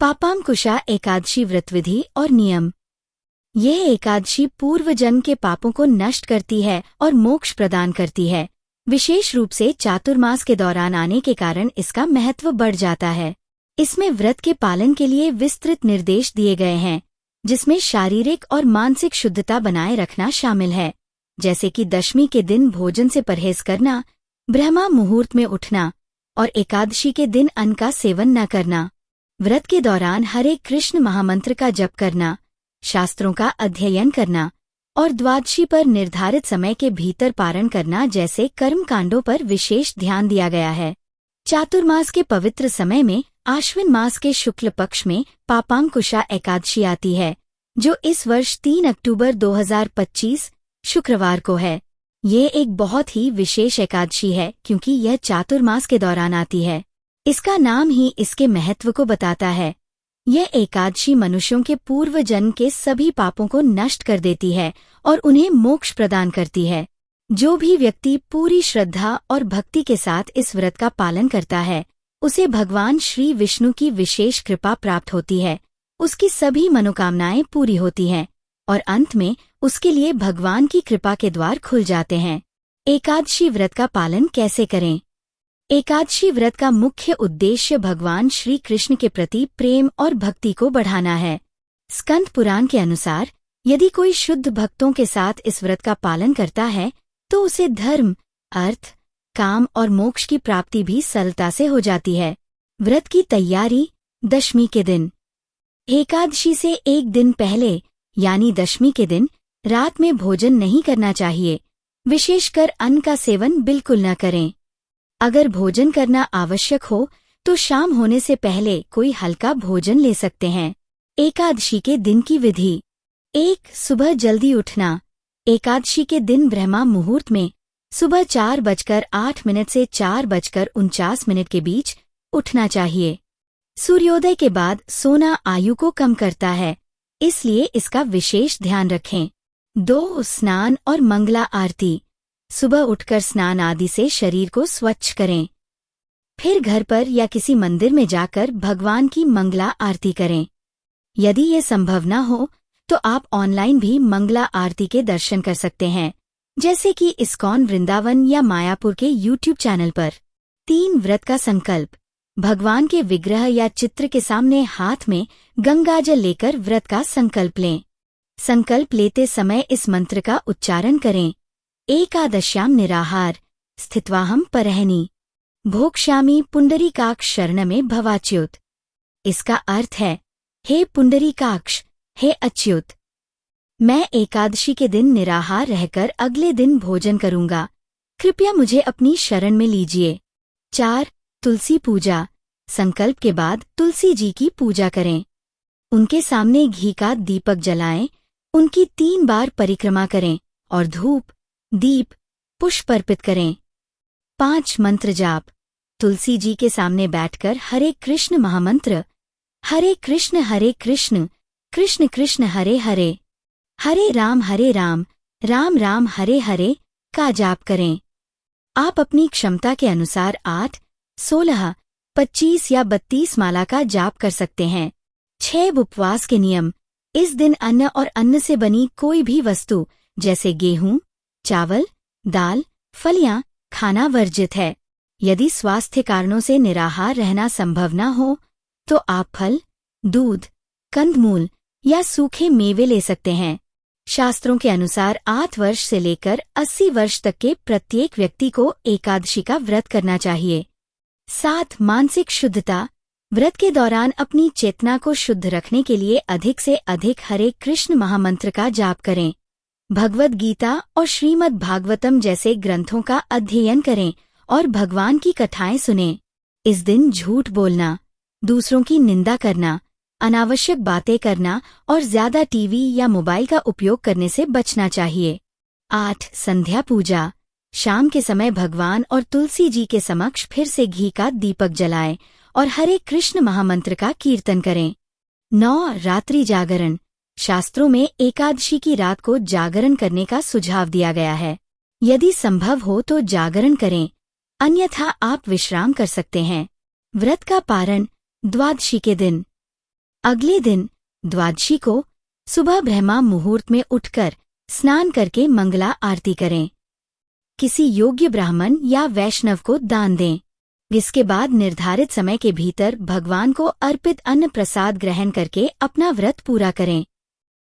पापांकुशा एकादशी व्रतविधि और नियम। यह एकादशी पूर्व जन्म के पापों को नष्ट करती है और मोक्ष प्रदान करती है। विशेष रूप से चातुर्मास के दौरान आने के कारण इसका महत्व बढ़ जाता है। इसमें व्रत के पालन के लिए विस्तृत निर्देश दिए गए हैं, जिसमें शारीरिक और मानसिक शुद्धता बनाए रखना शामिल है, जैसे कि दशमी के दिन भोजन से परहेज करना, ब्रह्मा मुहूर्त में उठना और एकादशी के दिन अन्न का सेवन न करना। व्रत के दौरान हरे कृष्ण महामंत्र का जप करना, शास्त्रों का अध्ययन करना और द्वादशी पर निर्धारित समय के भीतर पारण करना जैसे कर्म कांडों पर विशेष ध्यान दिया गया है। चातुर्मास के पवित्र समय में आश्विन मास के शुक्ल पक्ष में पापांकुशा एकादशी आती है, जो इस वर्ष 3 अक्टूबर 2025 शुक्रवार को है। ये एक बहुत ही विशेष एकादशी है क्योंकि यह चातुर्मास के दौरान आती है। इसका नाम ही इसके महत्व को बताता है। यह एकादशी मनुष्यों के पूर्व जन्म के सभी पापों को नष्ट कर देती है और उन्हें मोक्ष प्रदान करती है। जो भी व्यक्ति पूरी श्रद्धा और भक्ति के साथ इस व्रत का पालन करता है, उसे भगवान श्री विष्णु की विशेष कृपा प्राप्त होती है। उसकी सभी मनोकामनाएं पूरी होती हैं और अंत में उसके लिए भगवान की कृपा के द्वार खुल जाते हैं। एकादशी व्रत का पालन कैसे करें? एकादशी व्रत का मुख्य उद्देश्य भगवान श्री कृष्ण के प्रति प्रेम और भक्ति को बढ़ाना है। स्कंद पुराण के अनुसार यदि कोई शुद्ध भक्तों के साथ इस व्रत का पालन करता है तो उसे धर्म, अर्थ, काम और मोक्ष की प्राप्ति भी सरलता से हो जाती है। व्रत की तैयारी। दशमी के दिन। एकादशी से एक दिन पहले यानी दशमी के दिन रात में भोजन नहीं करना चाहिए। विशेषकर अन्न का सेवन बिल्कुल न करें। अगर भोजन करना आवश्यक हो तो शाम होने से पहले कोई हल्का भोजन ले सकते हैं। एकादशी के दिन की विधि। 1. सुबह जल्दी उठना। एकादशी के दिन ब्रह्मा मुहूर्त में सुबह 4:08 से 4:49 के बीच उठना चाहिए। सूर्योदय के बाद सोना आयु को कम करता है, इसलिए इसका विशेष ध्यान रखें। 2. स्नान और मंगला आरती। सुबह उठकर स्नान आदि से शरीर को स्वच्छ करें। फिर घर पर या किसी मंदिर में जाकर भगवान की मंगला आरती करें। यदि ये संभव न हो तो आप ऑनलाइन भी मंगला आरती के दर्शन कर सकते हैं, जैसे कि इस्कॉन वृंदावन या मायापुर के YouTube चैनल पर। 3. व्रत का संकल्प। भगवान के विग्रह या चित्र के सामने हाथ में गंगाजल लेकर व्रत का संकल्प लें। संकल्प लेते समय इस मंत्र का उच्चारण करें। एकादश्याम निराहार स्थित्वाहम परहनि भोक्ष्यामि पुंडरीकाक्ष शरणमे भवाच्युत। इसका अर्थ है, हे पुंडरीकाक्ष, हे अच्युत, मैं एकादशी के दिन निराहार रहकर अगले दिन भोजन करूंगा, कृपया मुझे अपनी शरण में लीजिए। 4. तुलसी पूजा। संकल्प के बाद तुलसी जी की पूजा करें। उनके सामने घी का दीपक जलाएं, उनकी 3 बार परिक्रमा करें और धूप, दीप, पुष्प अर्पित करें। 5. मंत्र जाप। तुलसी जी के सामने बैठकर हरे कृष्ण महामंत्र हरे कृष्ण कृष्ण कृष्ण हरे हरे, हरे राम राम राम हरे हरे का जाप करें। आप अपनी क्षमता के अनुसार 8, 16, 25 या 32 माला का जाप कर सकते हैं। 6. उपवास के नियम। इस दिन अन्न और अन्न से बनी कोई भी वस्तु जैसे गेहूं, चावल, दाल, फलियां खाना वर्जित है। यदि स्वास्थ्य कारणों से निराहार रहना संभव न हो तो आप फल, दूध, कंदमूल या सूखे मेवे ले सकते हैं। शास्त्रों के अनुसार 8 वर्ष से लेकर 80 वर्ष तक के प्रत्येक व्यक्ति को एकादशी का व्रत करना चाहिए। 7. मानसिक शुद्धता। व्रत के दौरान अपनी चेतना को शुद्ध रखने के लिए अधिक से अधिक हरे कृष्ण महामंत्र का जाप करें। भगवद गीता और श्रीमद् भागवतम जैसे ग्रंथों का अध्ययन करें और भगवान की कथाएं सुनें। इस दिन झूठ बोलना, दूसरों की निंदा करना, अनावश्यक बातें करना और ज्यादा टीवी या मोबाइल का उपयोग करने से बचना चाहिए। 8. संध्या पूजा। शाम के समय भगवान और तुलसी जी के समक्ष फिर से घी का दीपक जलाएं और हरे कृष्ण महामंत्र का कीर्तन करें। 9. रात्रि जागरण। शास्त्रों में एकादशी की रात को जागरण करने का सुझाव दिया गया है। यदि संभव हो तो जागरण करें, अन्यथा आप विश्राम कर सकते हैं। व्रत का पारण। द्वादशी के दिन। अगले दिन द्वादशी को सुबह ब्रह्मा मुहूर्त में उठकर स्नान करके मंगला आरती करें। किसी योग्य ब्राह्मण या वैष्णव को दान दें। इसके बाद निर्धारित समय के भीतर भगवान को अर्पित अन्न प्रसाद ग्रहण करके अपना व्रत पूरा करें।